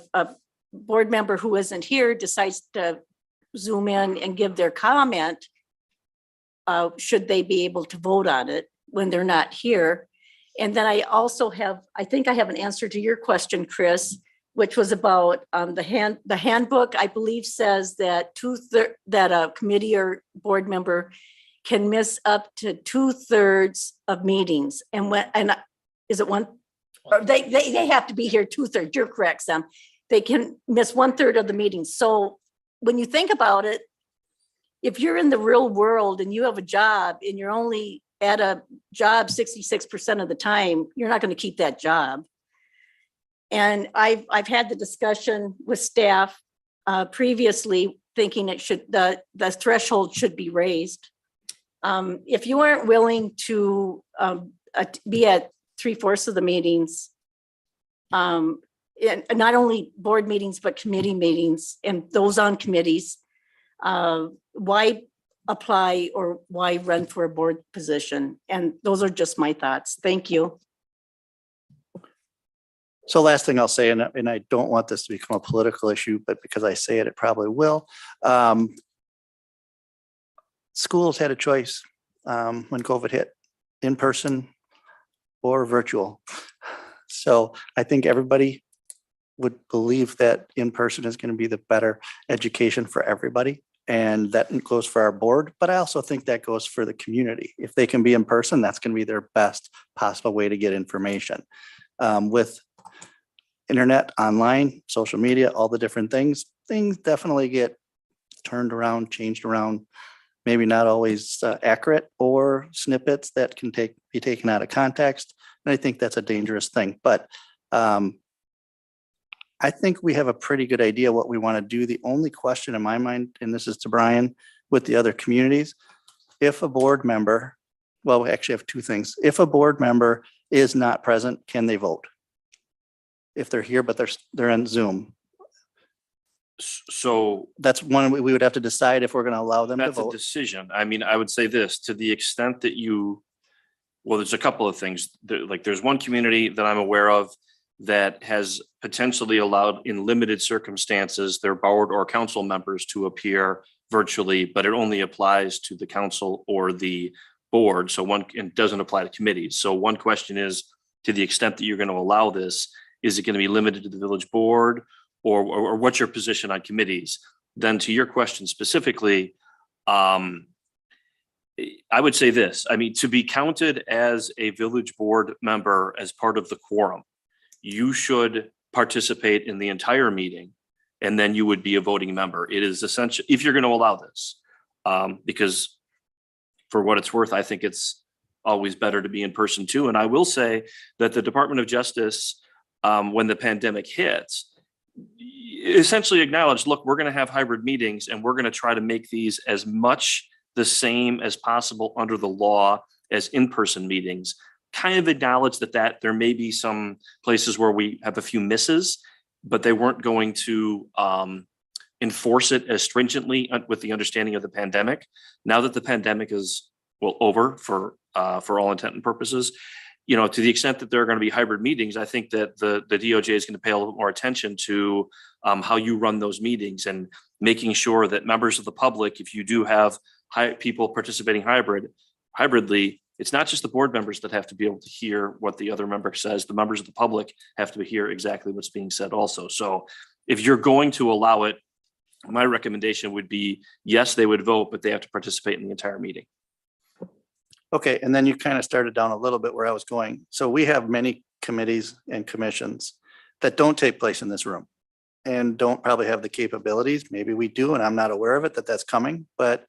board member who isn't here decides to Zoom in and give their comment, should they be able to vote on it when they're not here? And then I also I think I have an answer to your question, Chris, which was about the handbook, I believe says that that a committee or board member can miss up to 2/3 of meetings. And is it one? Or they have to be here 2/3. You're correct, Sam. They can miss 1/3 of the meetings. So when you think about it, if you're in the real world and you have a job and you're only at a job 66% of the time, you're not going to keep that job. And I've had the discussion with staff previously, thinking the threshold should be raised. If you aren't willing to be at 3/4 of the meetings, and not only board meetings, but committee meetings and those on committees, why apply or why run for a board position? And those are just my thoughts. Thank you. So last thing I'll say, and I don't want this to become a political issue, but because I say it, it probably will. Schools had a choice when COVID hit, in person or virtual. So I think everybody would believe that in person is going to be the better education for everybody. And that goes for our board, but I also think that goes for the community. If they can be in person, that's going to be their best possible way to get information. With internet, online, social media, all the different things definitely get turned around, changed around, maybe not always accurate, or snippets that can be taken out of context. And I think that's a dangerous thing. But I think we have a pretty good idea what we want to do. The only question in my mind, and this is to Brian, with the other communities, if a board member, well, we actually have two things. If a board member is not present, can they vote? If they're here, but they're on Zoom. So that's one we would have to decide if we're going to allow them to that's a vote. decision. I mean, I would say this, to the extent that well, there's a couple of things. There's one community that I'm aware of that has potentially allowed, in limited circumstances, their board or council members to appear virtually, but it only applies to the council or the board. So one, and doesn't apply to committees. So one question is, to the extent that you're going to allow this, is it going to be limited to the village board, or what's your position on committees? Then to your question specifically, I would say this, I mean, to be counted as a village board member as part of the quorum, you should participate in the entire meeting, and then you would be a voting member. It is essential, if you're going to allow this, because for what it's worth, I think it's always better to be in person too. And I will say that the Department of Justice, when the pandemic hits, essentially acknowledged, look, we're going to have hybrid meetings, and we're going to try to make these as much the same as possible under the law as in-person meetings. Kind of acknowledge that there may be some places where we have a few misses, but they weren't going to enforce it as stringently with the understanding of the pandemic. Now that the pandemic is over for all intent and purposes, you know, to the extent that there are going to be hybrid meetings, I think that the DOJ is going to pay a little bit more attention to how you run those meetings, and making sure that members of the public, if you do have people participating hybridly, it's not just the board members that have to be able to hear what the other member says. The members of the public have to hear exactly what's being said also. So if you're going to allow it, my recommendation would be, yes, they would vote, but they have to participate in the entire meeting. Okay, and then you kind of started down a little bit where I was going. So we have many committees and commissions that don't take place in this room and don't probably have the capabilities. Maybe we do, and I'm not aware of it, that's coming. But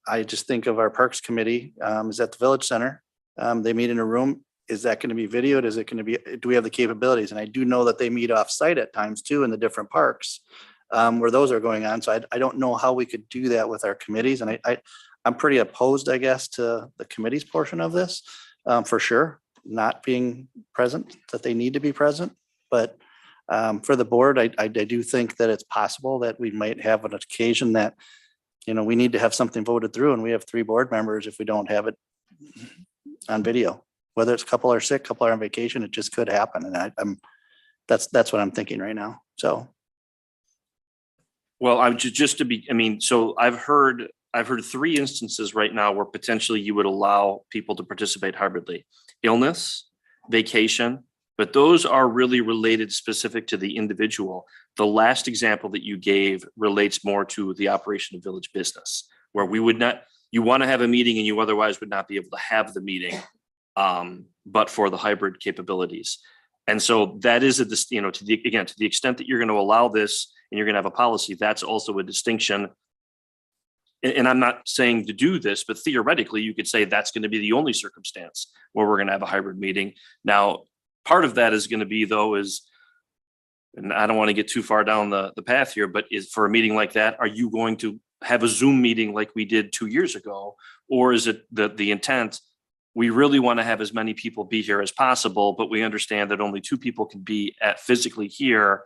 I just think of our Parks Committee is at the Village Center. They meet in a room. Is that going to be videoed? Is it going to be, do we have the capabilities? And I do know that they meet off-site at times too in the different parks where those are going on. So I don't know how we could do that with our committees. And I'm pretty opposed, I guess, to the committees portion of this, for sure, not being present, that they need to be present. But for the board, I do think that it's possible that we might have an occasion that, you know, we need to have something voted through, and we have 3 board members if we don't have it on video. Whether it's a couple are sick, couple are on vacation, it just could happen. And that's what I'm thinking right now. So. Well, so I've heard 3 instances right now where potentially you would allow people to participate hybridly. Illness, vacation, but those are really related specific to the individual. The last example that you gave relates more to the operation of village business, where you want to have a meeting and you otherwise would not be able to have the meeting, but for the hybrid capabilities. And so that is to the extent that you're going to allow this and you're going to have a policy, that's also a distinction. And I'm not saying to do this, but theoretically, you could say that's going to be the only circumstance where we're going to have a hybrid meeting. Now, part of that is going to be, though, and I don't want to get too far down the path here, but is for a meeting like that, are you going to have a Zoom meeting like we did 2 years ago? Or is it the intent, we really want to have as many people be here as possible, but we understand that only 2 people can be physically here,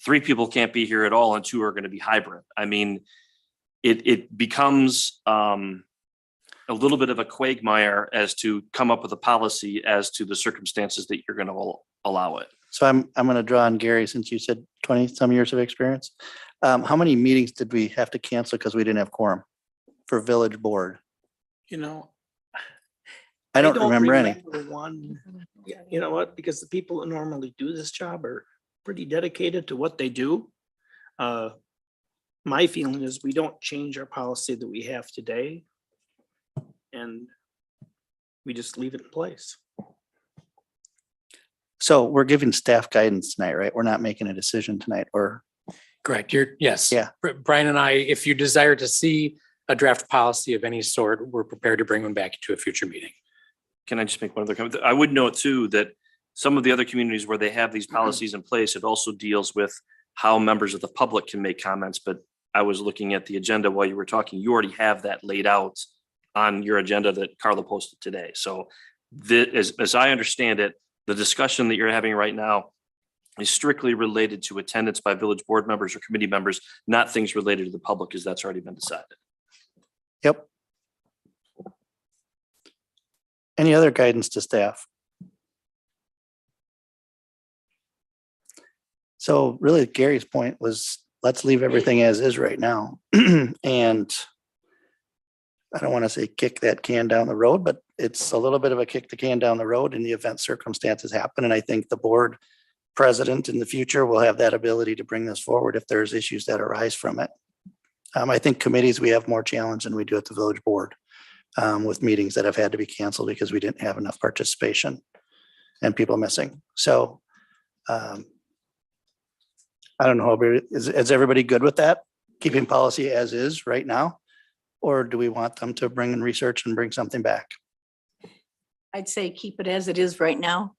3 people can't be here at all, and 2 are going to be hybrid. I mean, it becomes a little bit of a quagmire as to come up with a policy as to the circumstances that you're going to allow it. So I'm going to draw on Gary, since you said 20 some years of experience. How many meetings did we have to cancel because we didn't have quorum for village board? You know, I don't remember any. One, you know what, because the people that normally do this job are pretty dedicated to what they do. My feeling is we don't change our policy that we have today, and we just leave it in place. So we're giving staff guidance tonight, right? We're not making a decision tonight, or? Correct. Yes. Yeah. Brian and I, if you desire to see a draft policy of any sort, we're prepared to bring one back to a future meeting. Can I just make one other comment? I would note too that some of the other communities where they have these policies in place, it also deals with how members of the public can make comments. But I was looking at the agenda while you were talking. You already have that laid out on your agenda that Carla posted today. So as I understand it, the discussion that you're having right now is strictly related to attendance by village board members or committee members, not things related to the public, because that's already been decided. Yep. Any other guidance to staff? So really Gary's point was, let's leave everything as is right now. And I don't want to say kick that can down the road, but it's a little bit of a kick the can down the road in the event circumstances happen. And I think the board president in the future will have that ability to bring this forward if there's issues that arise from it. I think committees, we have more challenge than we do at the village board with meetings that have had to be canceled because we didn't have enough participation and people missing. So I don't know, is everybody good with that? Keeping policy as is right now? Or do we want them to bring in research and bring something back? I'd say keep it as it is right now.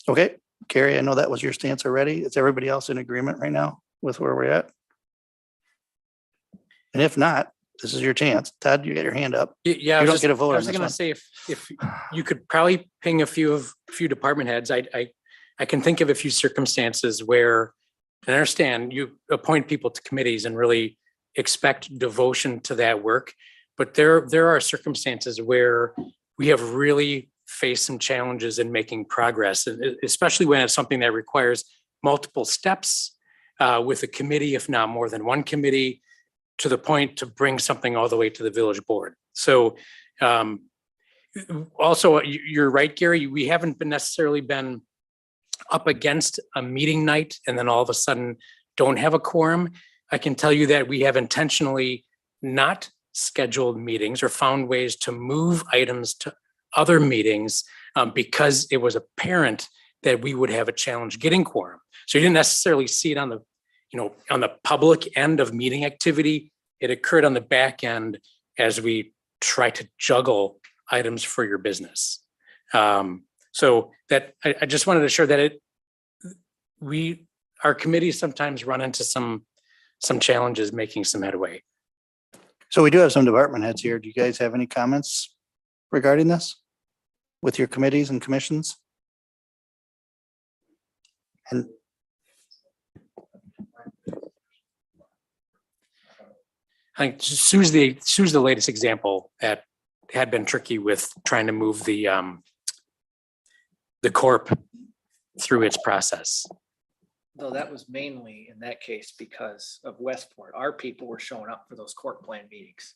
Okay, Carrie, I know that was your stance already. Is everybody else in agreement right now with where we're at? And if not, this is your chance. Todd, you got your hand up. Yeah. You don't get a vote I on was this gonna one. say, if you could probably ping a few department heads, I can think of a few circumstances where, and I understand you appoint people to committees and really expect devotion to that work. But there are circumstances where we have really faced some challenges in making progress, and especially when it's something that requires multiple steps with a committee, if not more than one committee, to the point to bring something all the way to the village board. So also, you're right, Gary, we haven't been necessarily been up against a meeting night and then all of a sudden don't have a quorum. I can tell you that we have intentionally not scheduled meetings or found ways to move items to other meetings because it was apparent that we would have a challenge getting quorum. So you didn't necessarily see it on the, on the public end of meeting activity. It occurred on the back end as we try to juggle items for your business. So that I just wanted to share that our committees sometimes run into some challenges making some headway. So we do have some department heads here. Do you guys have any comments regarding this with your committees and commissions? And I think Sue's the latest example that had been tricky with trying to move the corp through its process. Though that was mainly in that case because of Westport. Our people were showing up for those court plan meetings.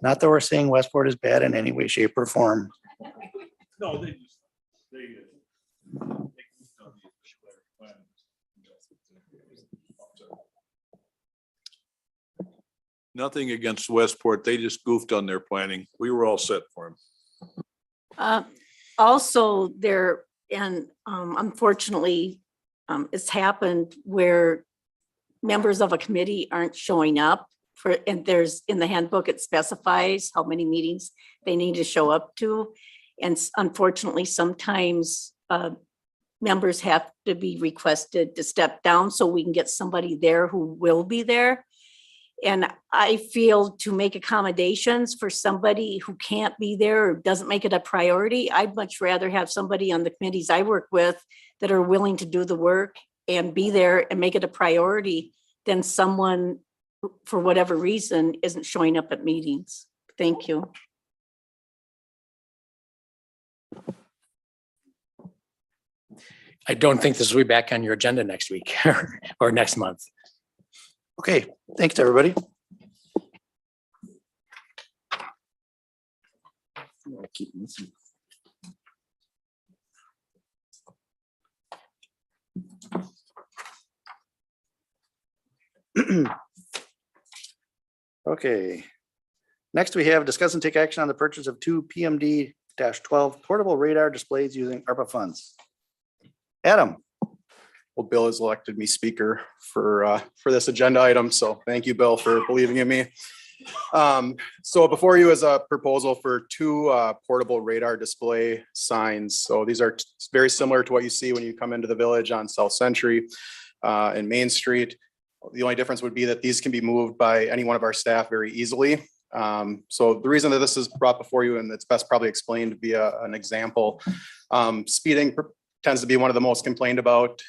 not that we're saying Westport is bad in any way, shape or form. No, nothing against Westport. They just goofed on their planning. We were all set for them. Also there, and unfortunately, it's happened where members of a committee aren't showing up for, and there's in the handbook, it specifies how many meetings they need to show up to. And unfortunately, sometimes members have to be requested to step down so we can get somebody there who will be there. And I feel to make accommodations for somebody who can't be there or doesn't make it a priority, I'd much rather have somebody on the committees I work with that are willing to do the work and be there and make it a priority than someone who, for whatever reason, isn't showing up at meetings. Thank you. I don't think this will be back on your agenda next week or next month. Okay, thanks, everybody. Okay, next we have discuss and take action on the purchase of 2 PMD-12 portable radar displays using ARPA funds. Adam. Well, Bill has elected me speaker for this agenda item, so thank you, Bill, for believing in me. So before you is a proposal for 2 portable radar display signs. So these are very similar to what you see when you come into the village on South Century and Main Street. The only difference would be that these can be moved by any one of our staff very easily. So the reason that this is brought before you, and it's best probably explained via an example, speeding tends to be one of the most complained about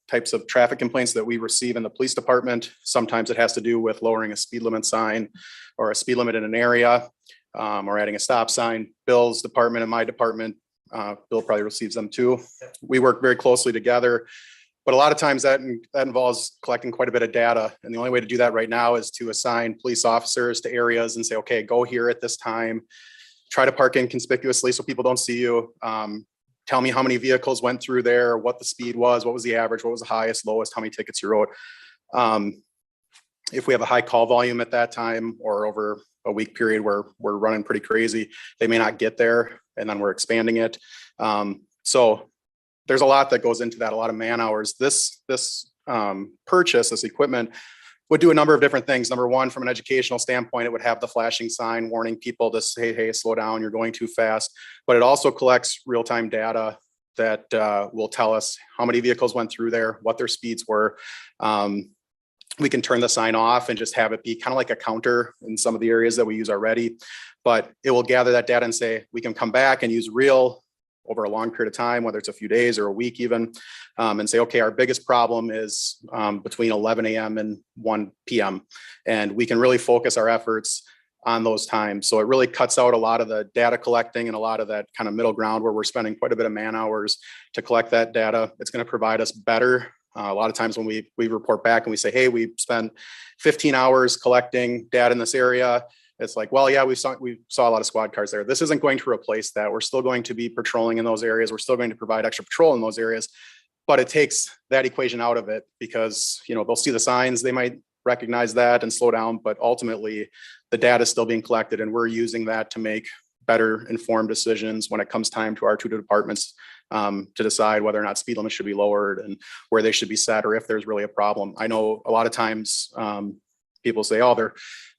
types of traffic complaints that we receive in the police department. Sometimes it has to do with lowering a speed limit sign or a speed limit in an area or adding a stop sign. Bill's department and my department, Bill probably receives them too. We work very closely together But a lot of times that involves collecting quite a bit of data. And the only way to do that right now is to assign police officers to areas and say, okay, go here at this time, try to park inconspicuously so people don't see you. Tell me how many vehicles went through there, what the speed was, what was the average, what was the highest, lowest, how many tickets you wrote. If we have a high call volume at that time or over a week period where we're running pretty crazy, they may not get there, and then we're expanding it. So there's a lot that goes into that, a lot of man hours. This purchase, this equipment would do a number of different things. Number one, from an educational standpoint, it would have the flashing sign warning people to say, hey, slow down, you're going too fast. But it also collects real-time data that will tell us how many vehicles went through there, what their speeds were. We can turn the sign off and just have it be kind of like a counter in some of the areas that we use already. But it will gather that data and say, we can come back and use real over a long period of time, whether it's a few days or a week even, and say, okay, our biggest problem is between 11 a.m. and 1 p.m. And we can really focus our efforts on those times. So it really cuts out a lot of the data collecting and a lot of that kind of middle ground where we're spending quite a bit of man hours to collect that data. It's going to provide us better. A lot of times when we report back and we say, hey, we spent 15 hours collecting data in this area, it's like, well, yeah, we saw a lot of squad cars there. This isn't going to replace that. We're still going to be patrolling in those areas. We're still going to provide extra patrol in those areas, but it takes that equation out of it because, they'll see the signs, they might recognize that and slow down, but ultimately the data is still being collected and we're using that to make better informed decisions when it comes time to our two departments to decide whether or not speed limits should be lowered and where they should be set or if there's really a problem. I know a lot of times people say, oh, their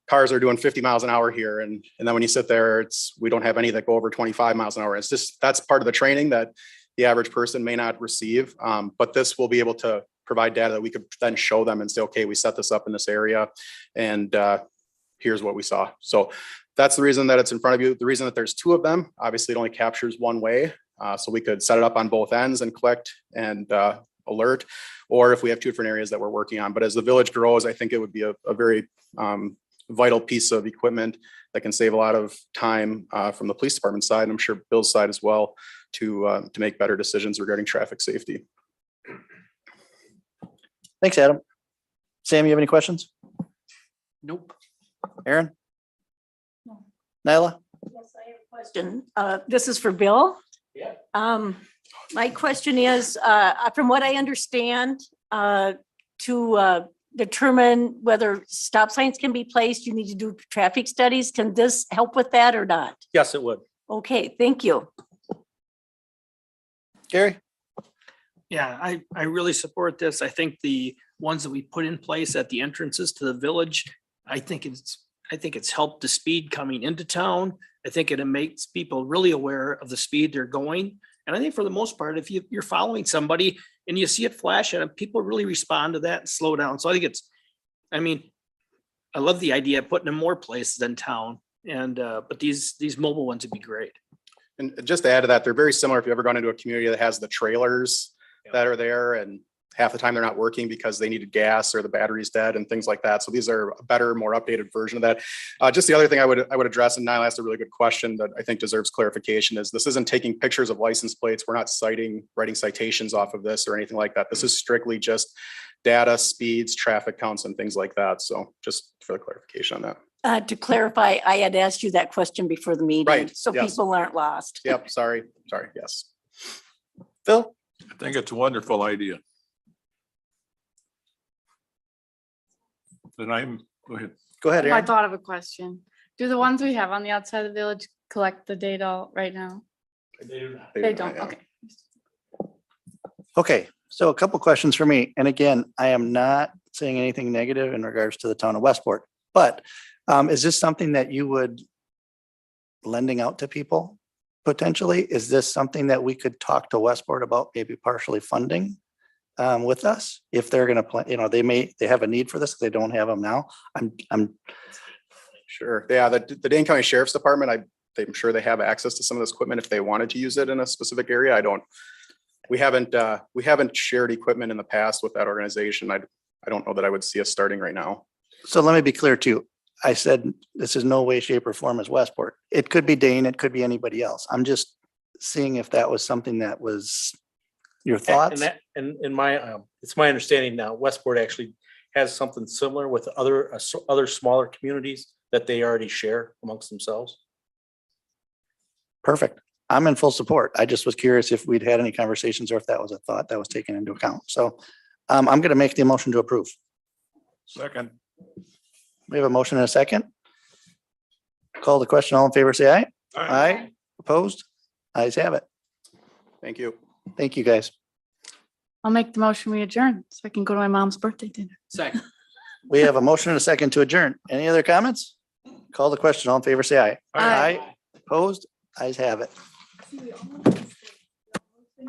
cars are doing 50 miles an hour here. And then when you sit there, we don't have any that go over 25 miles an hour. It's just, that's part of the training that the average person may not receive. But this will be able to provide data that we could then show them and say, okay, we set this up in this area and here's what we saw. So that's the reason that it's in front of you. The reason that there's two of them, obviously it only captures one way. So we could set it up on both ends and collect and alert, or if we have two different areas that we're working on. But as the village grows, I think it would be a very vital piece of equipment that can save a lot of time from the police department side, and I'm sure Bill's side as well, to make better decisions regarding traffic safety. Thanks, Adam. Sam, you have any questions? Nope. Aaron? Nyla? Yes, I have a question. This is for Bill. Yeah. My question is, from what I understand, to determine whether stop signs can be placed, you need to do traffic studies. Can this help with that or not? Yes, it would. Okay, thank you. Gary? Yeah, I really support this. I think the ones that we put in place at the entrances to the village, I think it's helped the speed coming into town. I think it makes people really aware of the speed they're going. And I think for the most part, if you're following somebody and you see it flash at them, people really respond to that and slow down. So I think I love the idea of putting in more places in town. And but these mobile ones would be great. And just to add to that, they're very similar. If you ever gone into a community that has the trailers that are there and half the time they're not working because they needed gas or the battery's dead and things like that. So these are a better, more updated version of that. Just the other thing I would address, and Nyla asked a really good question that I think deserves clarification, is this isn't taking pictures of license plates. We're not writing citations off of this or anything like that. This is strictly just data, speeds, traffic counts, and things like that. So just for the clarification on that. To clarify, I had asked you that question before the meeting, Right, so yes. people aren't lost. Yep, sorry, yes. Phil? I think it's a wonderful idea. Then go ahead. Go ahead, I Aaron. thought of a question. Do the ones we have on the outside of the village collect the data right now? They don't, yeah. okay. Okay, so a couple questions for me. And again, I am not saying anything negative in regards to the town of Westport, but is this something that you would lending out to people potentially? Is this something that we could talk to Westport about, maybe partially funding with us? If they're going to play, they have a need for this. They don't have them now. I'm Sure. Yeah, the Dane County Sheriff's Department, I'm sure they have access to some of this equipment if they wanted to use it in a specific area. We haven't shared equipment in the past with that organization. I don't know that I would see us starting right now. So let me be clear too. I said, this is no way, shape or form as Westport. It could be Dane, it could be anybody else. I'm just seeing if that was something that was Your And thoughts? that, and in my, it's my understanding now, Westport actually has something similar with other smaller communities that they already share amongst themselves. Perfect. I'm in full support. I just was curious if we'd had any conversations or if that was a thought that was taken into account. So I'm going to make the motion to approve. Second. We have a motion and a second. Call the question. All in favor, say aye. Aye. Opposed? Ayes have it. Thank you. Thank you, guys. I'll make the motion, we adjourn, so I can go to my mom's birthday dinner. Second. We have a motion and a second to adjourn. Any other comments? Call the question. All in favor, say aye. Aye. Opposed? Ayes have it.